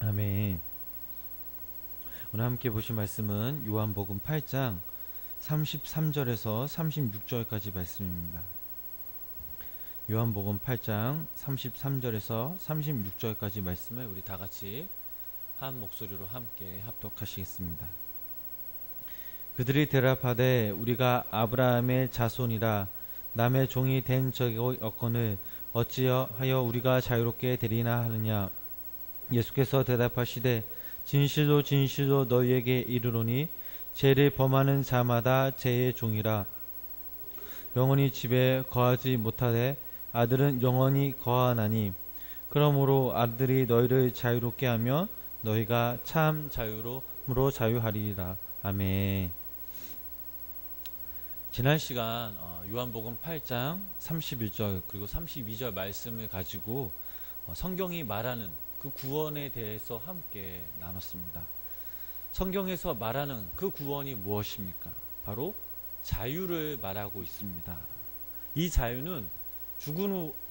아멘. 오늘 함께 보실 말씀은 요한복음 8장 33절에서 36절까지 말씀입니다. 요한복음 8장 33절에서 36절까지 말씀을 우리 다 같이 한 목소리로 함께 합독하시겠습니다. 그들이 대답하되 우리가 아브라함의 자손이라 남의 종이 된 적이 없거늘 어찌하여 우리가 자유롭게 되리나 하느냐. 예수께서 대답하시되 진실로 진실로 너희에게 이르노니 죄를 범하는 자마다 죄의 종이라. 영원히 집에 거하지 못하되 아들은 영원히 거하나니 그러므로 아들이 너희를 자유롭게 하며 너희가 참 자유로움으로 자유하리라. 아멘. 지난 시간 요한복음 8장 31절 그리고 32절 말씀을 가지고 성경이 말하는 그 구원에 대해서 함께 나눴습니다. 성경에서 말하는 그 구원이 무엇입니까? 바로 자유를 말하고 있습니다. 이 자유는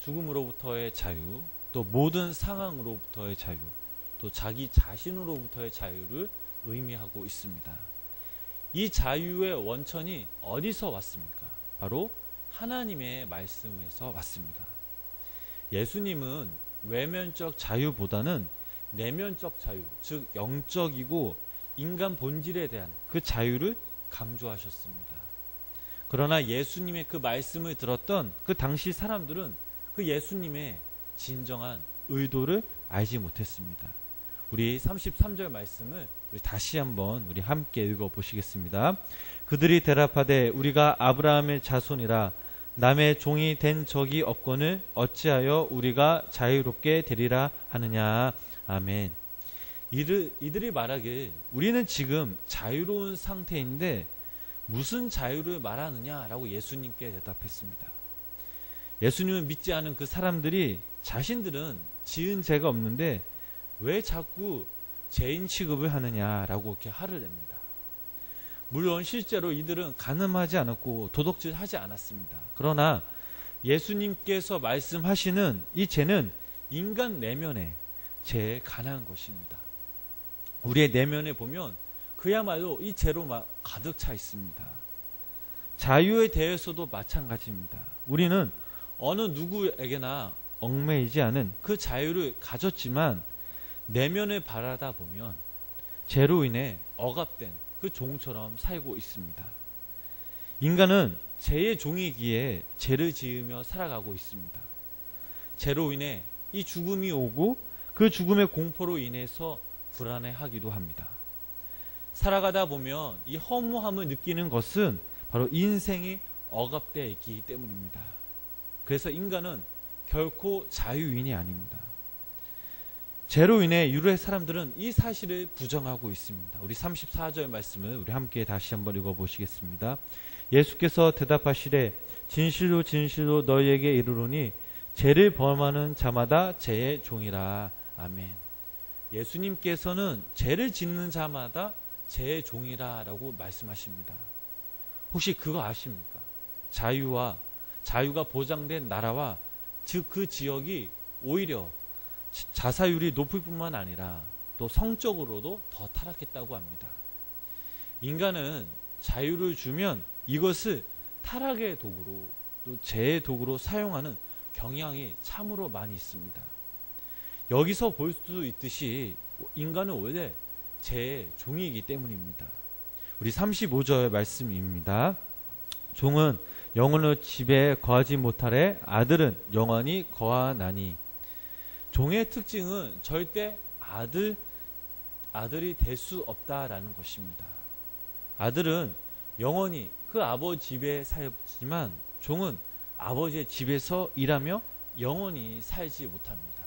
죽음으로부터의 자유, 또 모든 상황으로부터의 자유, 또 자기 자신으로부터의 자유를 의미하고 있습니다. 이 자유의 원천이 어디서 왔습니까? 바로 하나님의 말씀에서 왔습니다. 예수님은 외면적 자유보다는 내면적 자유, 즉 영적이고 인간 본질에 대한 그 자유를 강조하셨습니다. 그러나 예수님의 그 말씀을 들었던 그 당시 사람들은 그 예수님의 진정한 의도를 알지 못했습니다. 우리 33절 말씀을 우리 다시 한번 우리 함께 읽어보시겠습니다. 그들이 대답하되 우리가 아브라함의 자손이라 남의 종이 된 적이 없거늘 어찌하여 우리가 자유롭게 되리라 하느냐. 아멘. 이들이 말하길 우리는 지금 자유로운 상태인데 무슨 자유를 말하느냐라고 예수님께 대답했습니다. 예수님을 믿지 않은 그 사람들이 자신들은 지은 죄가 없는데 왜 자꾸 죄인 취급을 하느냐라고 이렇게 화를 냅니다. 물론 실제로 이들은 간음하지 않았고 도둑질하지 않았습니다. 그러나 예수님께서 말씀하시는 이 죄는 인간 내면의 죄에 관한 것입니다. 우리의 내면에 보면 그야말로 이 죄로 가득 차 있습니다. 자유에 대해서도 마찬가지입니다. 우리는 어느 누구에게나 얽매이지 않은 그 자유를 가졌지만 내면을 바라다 보면 죄로 인해 억압된 그 종처럼 살고 있습니다. 인간은 죄의 종이기에 죄를 지으며 살아가고 있습니다. 죄로 인해 이 죽음이 오고 그 죽음의 공포로 인해서 불안해하기도 합니다. 살아가다 보면 이 허무함을 느끼는 것은 바로 인생이 억압되어 있기 때문입니다. 그래서 인간은 결코 자유인이 아닙니다. 죄로 인해 유로의 사람들은 이 사실을 부정하고 있습니다. 우리 34절 말씀을 우리 함께 다시 한번 읽어보시겠습니다. 예수께서 대답하시되 진실로 진실로 너희에게 이르노니 죄를 범하는 자마다 죄의 종이라. 아멘. 예수님께서는 죄를 짓는 자마다 죄의 종이라고 말씀하십니다. 혹시 그거 아십니까? 자유가 보장된 나라와 즉 그 지역이 오히려 자사율이 높을 뿐만 아니라 또 성적으로도 더 타락했다고 합니다. 인간은 자유를 주면 이것을 타락의 도구로 또 죄의 도구로 사용하는 경향이 참으로 많이 있습니다. 여기서 볼 수 있듯이 인간은 원래 죄의 종이기 때문입니다. 우리 35절 말씀입니다. 종은 영원히 집에 거하지 못하되 아들은 영원히 거하나니. 종의 특징은 절대 아들이 될 수 없다라는 것입니다. 아들은 영원히 그 아버지 집에 살지만 종은 아버지의 집에서 일하며 영원히 살지 못합니다.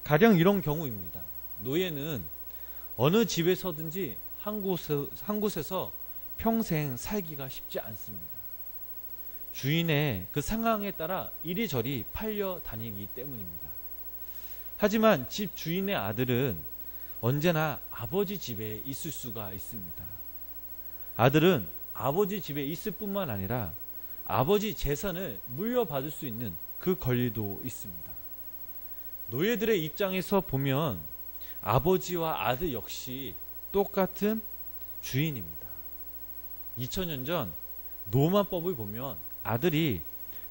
가령 이런 경우입니다. 노예는 어느 집에서든지 한 곳에서 평생 살기가 쉽지 않습니다. 주인의 그 상황에 따라 이리저리 팔려 다니기 때문입니다. 하지만 집 주인의 아들은 언제나 아버지 집에 있을 수가 있습니다. 아들은 아버지 집에 있을 뿐만 아니라 아버지 재산을 물려받을 수 있는 그 권리도 있습니다. 노예들의 입장에서 보면 아버지와 아들 역시 똑같은 주인입니다. 2000년 전 노마법을 보면 아들이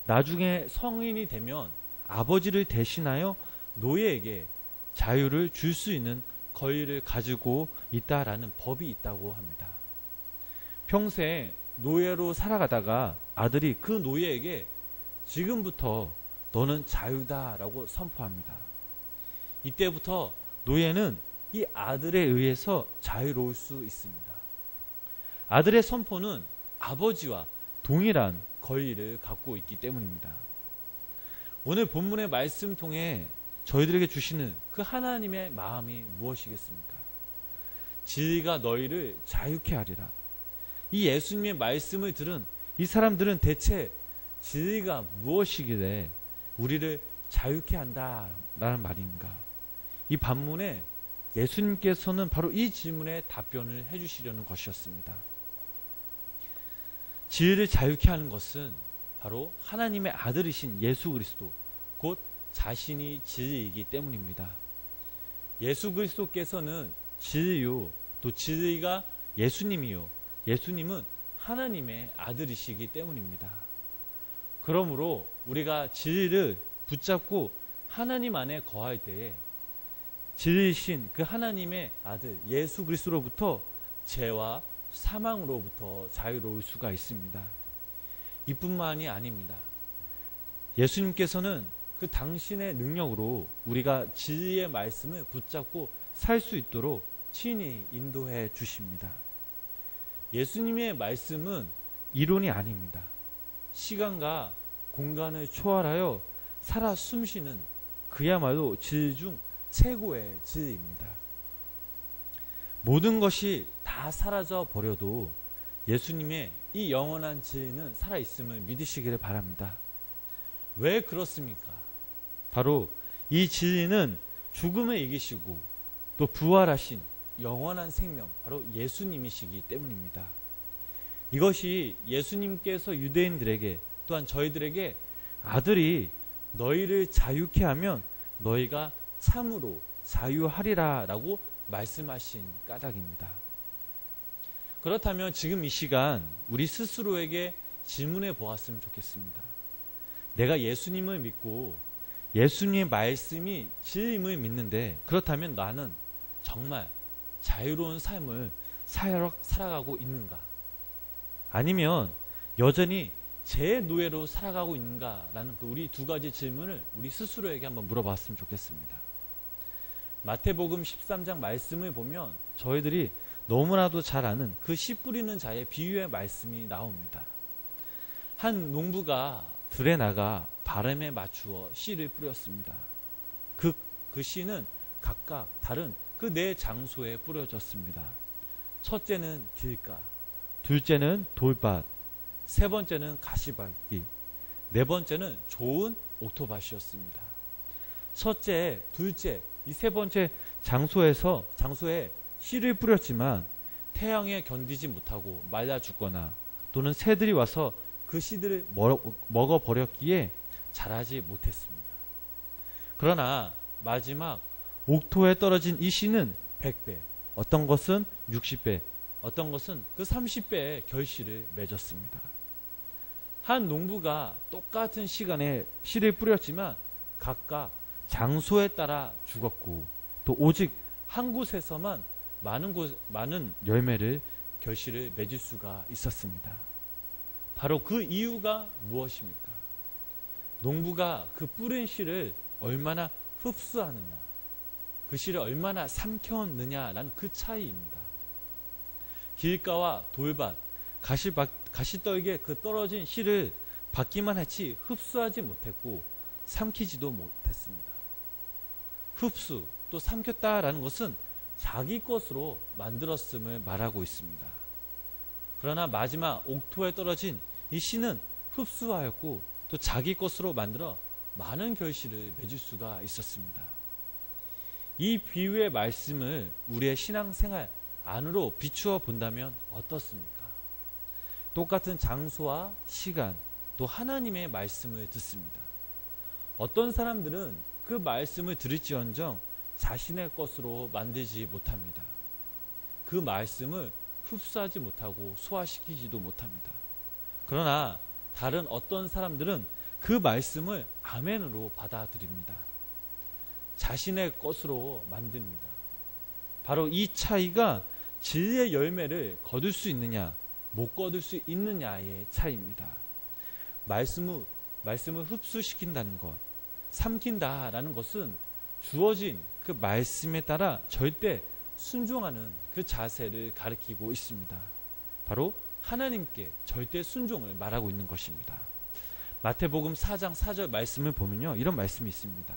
나중에 성인이 되면 아버지를 대신하여 노예에게 자유를 줄 수 있는 권리를 가지고 있다라는 법이 있다고 합니다. 평생 노예로 살아가다가 아들이 그 노예에게 지금부터 너는 자유다라고 선포합니다. 이때부터 노예는 이 아들에 의해서 자유로울 수 있습니다. 아들의 선포는 아버지와 동일한 권리를 갖고 있기 때문입니다. 오늘 본문의 말씀 통해 저희들에게 주시는 그 하나님의 마음이 무엇이겠습니까? 진리가 너희를 자유케 하리라. 이 예수님의 말씀을 들은 이 사람들은 대체 진리가 무엇이길래 우리를 자유케 한다라는 말인가? 이 반문에 예수님께서는 바로 이 질문에 답변을 해주시려는 것이었습니다. 진리를 자유케 하는 것은 바로 하나님의 아들이신 예수 그리스도, 곧 자신이 진리이기 때문입니다. 예수 그리스도께서는 진리요, 또 진리가 예수님이요, 예수님은 하나님의 아들이시기 때문입니다. 그러므로 우리가 진리를 붙잡고 하나님 안에 거할 때에 진리이신 그 하나님의 아들 예수 그리스도로부터 죄와 사망으로부터 자유로울 수가 있습니다. 이뿐만이 아닙니다. 예수님께서는 그 당신의 능력으로 우리가 진리의 말씀을 붙잡고 살 수 있도록 친히 인도해 주십니다. 예수님의 말씀은 이론이 아닙니다. 시간과 공간을 초월하여 살아 숨쉬는 그야말로 진리 중 최고의 진리입니다. 모든 것이 다 사라져 버려도 예수님의 이 영원한 진리는 살아있음을 믿으시기를 바랍니다. 왜 그렇습니까? 바로 이 진리는 죽음을 이기시고 또 부활하신 영원한 생명, 바로 예수님이시기 때문입니다. 이것이 예수님께서 유대인들에게 또한 저희들에게 아들이 너희를 자유케 하면 너희가 참으로 자유하리라 라고 말씀하신 까닭입니다. 그렇다면 지금 이 시간 우리 스스로에게 질문해 보았으면 좋겠습니다. 내가 예수님을 믿고 예수님의 말씀이 진리임을 믿는데 그렇다면 나는 정말 자유로운 삶을 살아가고 있는가? 아니면 여전히 제 노예로 살아가고 있는가라는 우리 두 가지 질문을 우리 스스로에게 한번 물어봤으면 좋겠습니다. 마태복음 13장 말씀을 보면 저희들이 너무나도 잘 아는 그 씨 뿌리는 자의 비유의 말씀이 나옵니다. 한 농부가 들에 나가 바람에 맞추어 씨를 뿌렸습니다. 그 씨는 각각 다른 그 네 장소에 뿌려졌습니다. 첫째는 길가, 둘째는 돌밭, 세 번째는 가시밭길, 네 번째는 좋은 옥토밭이었습니다. 첫째, 둘째, 이 세 번째 장소에 씨를 뿌렸지만 태양에 견디지 못하고 말라 죽거나 또는 새들이 와서 그 씨들을 먹어버렸기에 자라지 못했습니다. 그러나 마지막 옥토에 떨어진 이 씨는 100배, 어떤 것은 60배, 어떤 것은 그 30배의 결실을 맺었습니다. 한 농부가 똑같은 시간에 씨를 뿌렸지만 각각 장소에 따라 죽었고 또 오직 한 곳에서만 많은 열매를 결실을 맺을 수가 있었습니다. 바로 그 이유가 무엇입니까? 농부가 그 뿌린 씨를 얼마나 흡수하느냐, 그 씨를 얼마나 삼켰느냐라는 그 차이입니다. 길가와 돌밭, 가시떨기에 그 떨어진 씨를 받기만 했지 흡수하지 못했고 삼키지도 못했습니다. 흡수 또 삼켰다라는 것은 자기 것으로 만들었음을 말하고 있습니다. 그러나 마지막 옥토에 떨어진 이 씨는 흡수하였고 또 자기 것으로 만들어 많은 결실을 맺을 수가 있었습니다. 이 비유의 말씀을 우리의 신앙생활 안으로 비추어 본다면 어떻습니까? 똑같은 장소와 시간 또 하나님의 말씀을 듣습니다. 어떤 사람들은 그 말씀을 들을지언정 자신의 것으로 만들지 못합니다. 그 말씀을 흡수하지 못하고 소화시키지도 못합니다. 그러나 다른 어떤 사람들은 그 말씀을 아멘으로 받아들입니다. 자신의 것으로 만듭니다. 바로 이 차이가 진리의 열매를 거둘 수 있느냐, 못 거둘 수 있느냐의 차이입니다. 말씀을 흡수시킨다는 것, 삼킨다라는 것은 주어진 그 말씀에 따라 절대 순종하는 그 자세를 가리키고 있습니다. 바로 하나님께 절대 순종을 말하고 있는 것입니다. 마태복음 4장 4절 말씀을 보면요, 이런 말씀이 있습니다.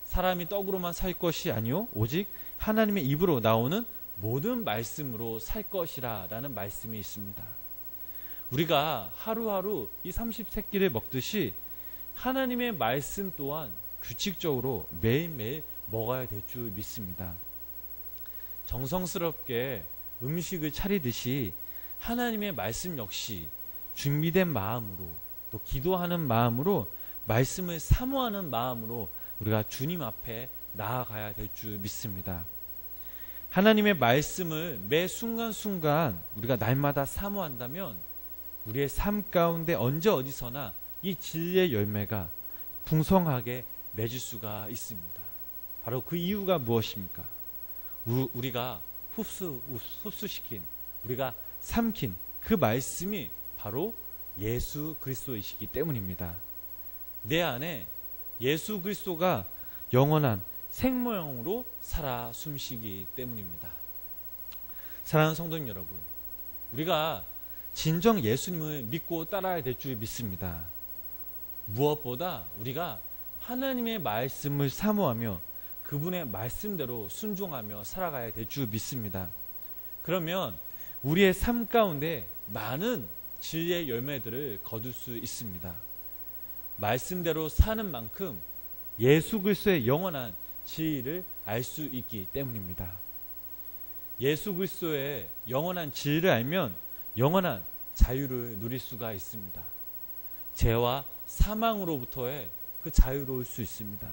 사람이 떡으로만 살 것이 아니요 오직 하나님의 입으로 나오는 모든 말씀으로 살 것이라 라는 말씀이 있습니다. 우리가 하루하루 이 30세끼를 먹듯이 하나님의 말씀 또한 규칙적으로 매일매일 먹어야 될 줄 믿습니다. 정성스럽게 음식을 차리듯이 하나님의 말씀 역시 준비된 마음으로, 또 기도하는 마음으로, 말씀을 사모하는 마음으로 우리가 주님 앞에 나아가야 될 줄 믿습니다. 하나님의 말씀을 매 순간순간 우리가 날마다 사모한다면 우리의 삶 가운데 언제 어디서나 이 진리의 열매가 풍성하게 맺을 수가 있습니다. 바로 그 이유가 무엇입니까? 우리가 흡수시킨, 우리가 삼킨 그 말씀이 바로 예수 그리스도이시기 때문입니다. 내 안에 예수 그리스도가 영원한 생명으로 살아 숨쉬기 때문입니다. 사랑하는 성도님 여러분, 우리가 진정 예수님을 믿고 따라야 될 줄 믿습니다. 무엇보다 우리가 하나님의 말씀을 사모하며 그분의 말씀대로 순종하며 살아가야 될 줄 믿습니다. 그러면 우리의 삶 가운데 많은 진리의 열매들을 거둘 수 있습니다. 말씀대로 사는 만큼 예수 그리스도의 영원한 진리를 알 수 있기 때문입니다. 예수 그리스도의 영원한 진리를 알면 영원한 자유를 누릴 수가 있습니다. 죄와 사망으로부터의 그 자유로울 수 있습니다.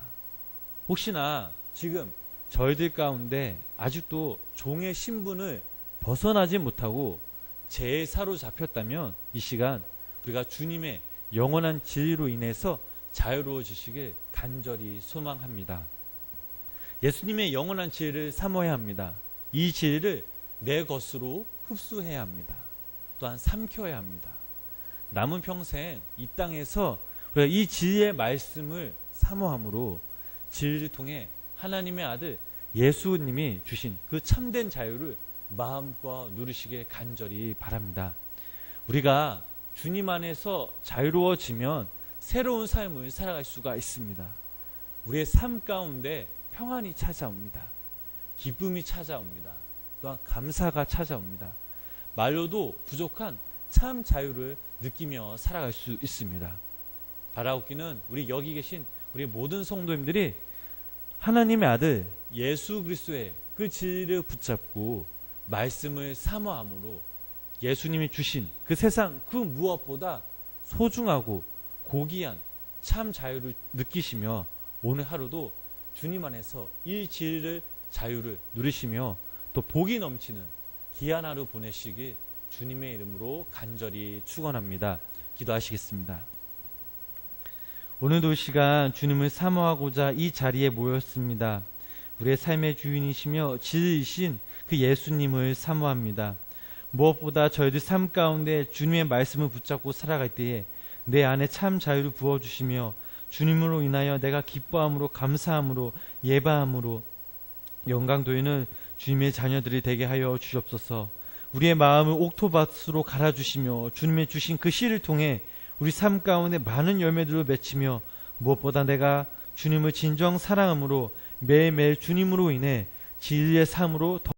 혹시나 지금 저희들 가운데 아직도 종의 신분을 벗어나지 못하고 죄에 사로잡혔다면 이 시간 우리가 주님의 영원한 진리로 인해서 자유로워지시길 간절히 소망합니다. 예수님의 영원한 진리를 사모해야 합니다. 이 진리를 내 것으로 흡수해야 합니다. 또한 삼켜야 합니다. 남은 평생 이 땅에서 우리가 이 진리의 말씀을 사모함으로 진리를 통해 하나님의 아들 예수님이 주신 그 참된 자유를 마음껏 누리시길 간절히 바랍니다. 우리가 주님 안에서 자유로워지면 새로운 삶을 살아갈 수가 있습니다. 우리의 삶 가운데 평안이 찾아옵니다. 기쁨이 찾아옵니다. 또한 감사가 찾아옵니다. 말로도 부족한 참 자유를 느끼며 살아갈 수 있습니다. 바라옵기는 우리 여기 계신 우리 모든 성도님들이 하나님의 아들 예수 그리스도의 그 진리를 붙잡고 말씀을 사모함으로 예수님이 주신 그 세상 그 무엇보다 소중하고 고귀한 참 자유를 느끼시며 오늘 하루도 주님 안에서 이 진리를 자유를 누리시며 또 복이 넘치는 귀한 하루 보내시길 주님의 이름으로 간절히 축원합니다. 기도하시겠습니다. 오늘도 이 시간 주님을 사모하고자 이 자리에 모였습니다. 우리의 삶의 주인이시며 진리이신 그 예수님을 사모합니다. 무엇보다 저희들 삶 가운데 주님의 말씀을 붙잡고 살아갈 때에 내 안에 참 자유를 부어주시며 주님으로 인하여 내가 기뻐함으로 감사함으로 예배함으로 영광 돌리는 주님의 자녀들이 되게 하여 주시옵소서. 우리의 마음을 옥토밭으로 갈아주시며 주님의 주신 그 씨를 통해 우리 삶 가운데 많은 열매들을 맺히며 무엇보다 내가 주님을 진정 사랑함으로 매일매일 주님으로 인해 진리의 삶으로 더